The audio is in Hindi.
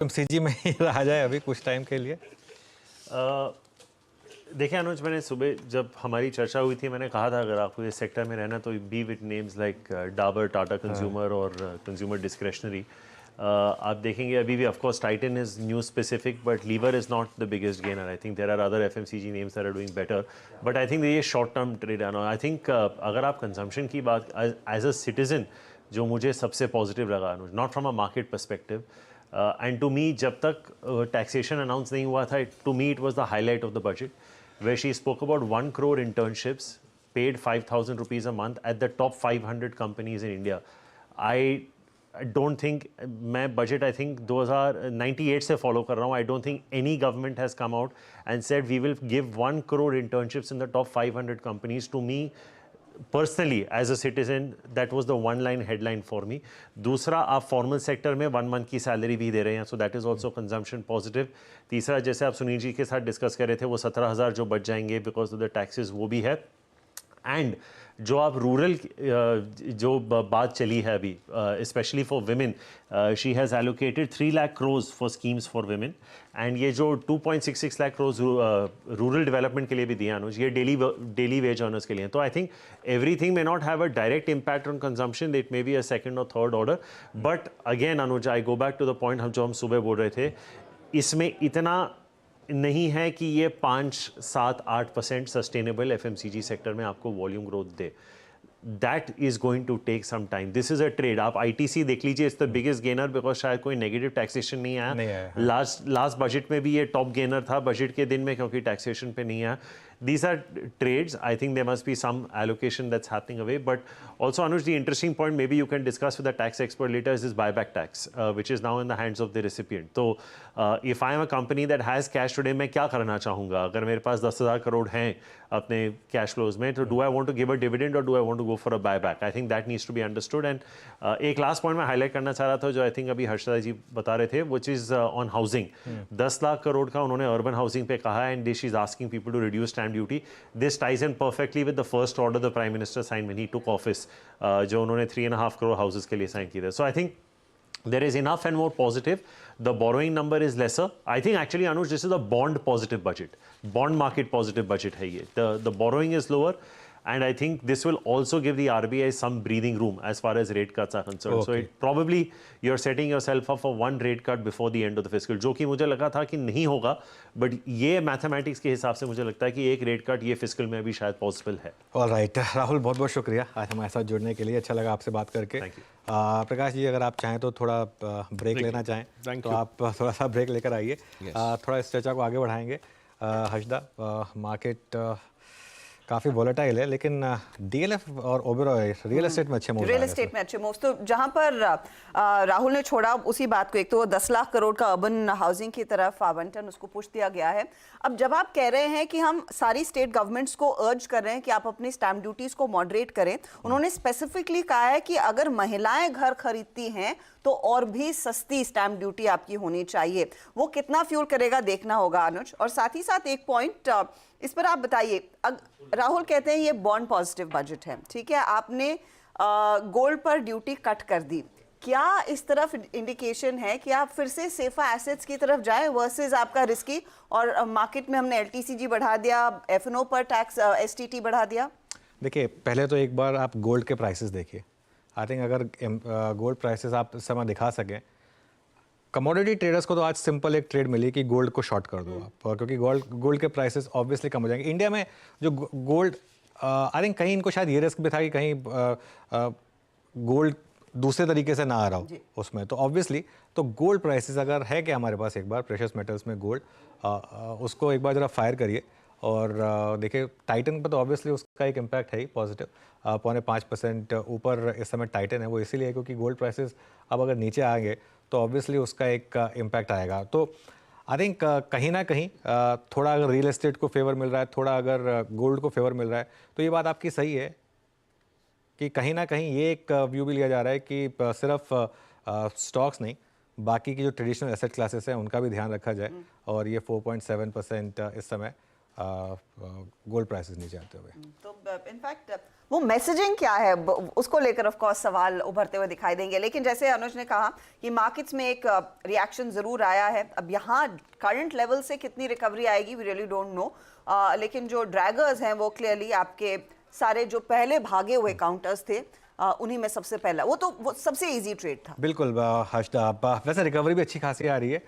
एफएमसीजी में ही रहा जाए अभी कुछ टाइम के लिए। देखिए अनुज, मैंने सुबह जब हमारी चर्चा हुई थी मैंने कहा था अगर आपको इस सेक्टर में रहना तो be with names like Dabur, Tata consumer और कंज्यूमर डिस्क्रेशनरी। आप देखेंगे अभी भी of course Titan is new specific but Lever is not the biggest gainer. I think there are other FMCG names that are doing better, but I think ये शॉर्ट टर्म ट्रेड है। आई थिंक अगर आप कंजम्पशन की बात एज अ सिटीजन, जो मुझे सबसे पॉजिटिव लगा Anuj, not from a market perspective, and to me जब तक टैक्सेशन अनाउंस नहीं हुआ था, to me it was the highlight of the budget where she spoke about 1 crore internships paid 5,000 rupees a month at the top 500 companies in India. I don't think मैं budget I think 2098 से follow कर रहा हूँ. I don't think any government has come out and said we will give 1 crore internships in the top 500 companies. To me personally as a citizen that was the one line headline for me. दूसरा, आप फॉर्मल सेक्टर में 1 मंथ की सैलरी भी दे रहे हैं, so that is also consumption positive. तीसरा, जैसे आप सुनील जी के साथ डिस्कस कर रहे थे, वो 17,000 जो बच जाएंगे बिकॉज ऑफ द टैक्सेस, वो भी है. एंड जो आप रूरल जो बात चली है अभी, specially for women, she has allocated 3 lakh crores for schemes for women. And ये जो 2.66 लाख क्रोर्स रूरल डेवलपमेंट के लिए भी दिया अनुज, ये डेली वेज अर्नर्स के लिए. तो I think everything may not have a direct impact on consumption, it may be a second और third order. But again Anuj, I go back to the point हम सुबह बोल रहे थे, इसमें इतना नहीं है कि ये 5-7-8% सस्टेनेबल एफएमसीजी सेक्टर में आपको वॉल्यूम ग्रोथ दे. That is going to take some time. This is a trade. आप आईटीसी देख लीजिए, it's the biggest gainer because शायद कोई नेगेटिव टैक्सेशन नहीं आया. लास्ट बजट में भी ये टॉप गेनर था बजट के दिन में, क्योंकि टैक्सेशन पे नहीं आया. These are trades. I think there must be some allocation that's happening away. But also, Anuj, the interesting point maybe you can discuss with the tax expert later is this buyback tax, which is now in the hands of the recipient. So, if I am a company that has cash today, मैं क्या करना चाहूँगा? अगर मेरे पास 10,000 करोड़ हैं अपने cash flows में, तो do I want to give a dividend or do I want to go for a buyback? I think that needs to be understood. And एक last point मैं highlight करना चाह रहा था, जो I think अभी हर्षदा जी बता रहे थे, which is on housing. 10 lakh crore का उन्होंने urban housing पे कहा है, and she is asking people to reduce stamp duty. This ties in perfectly with the first order the Prime Minister signed when he took office, जो उन्होंने 3.5 crore houses के लिए साइन किए थे. So I think there is enough and more positive. The borrowing number is lesser. I think actually Anuj, this is a bond positive budget, bond market positive budget है ये. The borrowing is lower. And I think this will also give the RBI some breathing room as far as rate cuts are concerned. Okay. So it probably you're setting yourself up for one rate cut before the end of the fiscal, जो कि मुझे लगा था कि नहीं होगा, but ये मैथमेटिक्स के हिसाब से मुझे लगता है कि एक रेट कट ये फिस्कल में अभी शायद पॉसिबल है. ऑलराइट राहुल, बहुत बहुत शुक्रिया आज हमारे साथ जुड़ने के लिए. अच्छा लगा आपसे बात करके. प्रकाश जी, अगर आप चाहें तो थोड़ा ब्रेक लेना चाहें तो आप थोड़ा सा ब्रेक लेकर आइए. थोड़ा इस चर्चा को आगे बढ़ाएंगे. हर्षदा, मार्केट काफ़ी वॉलेटाइल है, लेकिन डीएलएफ और ओबेरॉय रियल एस्टेट में अच्छे मूव्स, रियल एस्टेट में अच्छे मूव्स. तो जहां पर राहुल ने छोड़ा उसी बात को, एक तो 10 लाख करोड़ का अर्बन हाउसिंग की तरफ आवंटन, उसको पुश दिया गया है. अब जब आप कह रहे हैं कि हम सारी स्टेट गवर्नमेंट्स को अर्ज कर रहे हैं कि आप अपनी स्टैम्प ड्यूटीज को मॉडरेट करें, उन्होंने स्पेसिफिकली कहा है कि अगर महिलाएं घर खरीदती हैं तो और भी सस्ती स्टैम्प ड्यूटी आपकी होनी चाहिए. वो कितना फ्यूल करेगा देखना होगा अनुज. और साथ ही साथ एक पॉइंट इस पर आप बताइए. राहुल कहते हैं ये बॉन्ड पॉजिटिव बजट है, ठीक है, आपने गोल्ड पर ड्यूटी कट कर दी. क्या इस तरफ इंडिकेशन है कि आप फिर से सेफा एसेट्स की तरफ जाए वर्सेस आपका रिस्की, और मार्केट में हमने एलटीसीजी बढ़ा दिया, एफएनओ पर टैक्स एसटीटी बढ़ा दिया? देखिए, पहले तो एक बार आप गोल्ड के प्राइसेस देखिए. आई थिंक अगर गोल्ड प्राइसेस आप इस समय दिखा सकें, कमोडिटी ट्रेडर्स को तो आज सिंपल एक ट्रेड मिली कि गोल्ड को शॉर्ट कर दो आप, क्योंकि गोल्ड के प्राइसेस ऑब्वियसली कम हो जाएंगे. इंडिया में जो गोल्ड, आई थिंक कहीं इनको शायद ये रिस्क भी था कि कहीं गोल्ड दूसरे तरीके से ना आ रहा हो उसमें. तो ऑब्वियसली तो गोल्ड प्राइसेस अगर है कि हमारे पास, एक बार प्रेशियस मेटल्स में गोल्ड, उसको एक बार ज़रा फायर करिए. और देखिए, टाइटन पर तो ऑब्वियसली उसका एक इम्पैक्ट है ही पॉजिटिव. 0.5% ऊपर इस समय टाइटन है. वो इसीलिए क्योंकि गोल्ड प्राइसेस अब अगर नीचे आएंगे तो ऑब्वियसली उसका एक इम्पैक्ट आएगा. तो आई थिंक कहीं ना कहीं थोड़ा अगर रियल एस्टेट को फेवर मिल रहा है, थोड़ा अगर गोल्ड को फेवर मिल रहा है, तो ये बात आपकी सही है कि कहीं ना कहीं ये एक व्यू भी लिया जा रहा है कि सिर्फ स्टॉक्स नहीं, बाकी की जो ट्रेडिशनल एसेट क्लासेस हैं उनका भी ध्यान रखा जाए. और ये 4.7% इस समय गोल्ड प्राइसेस नीचे आते हुए। तो इनफैक्ट वो मैसेजिंग क्या है उसको लेकर ऑफ कोर्स सवाल उभरते हुए दिखाई देंगे, लेकिन जैसे अनुज ने कहा कि मार्केट्स में एक रिएक्शन जरूर आया है। अब यहाँ करंट लेवल से कितनी रिकवरी आएगी वी रियली डोंट नो, लेकिन जो ड्रैगर्स हैं वो क्लियरली आपके सारे जो पहले भागे हुए काउंटर्स थे उन्हीं में सबसे पहला वो सबसे इजी ट्रेड था। बिल्कुल हर्षदा, वैसे रिकवरी भी अच्छी खासी आ रही है।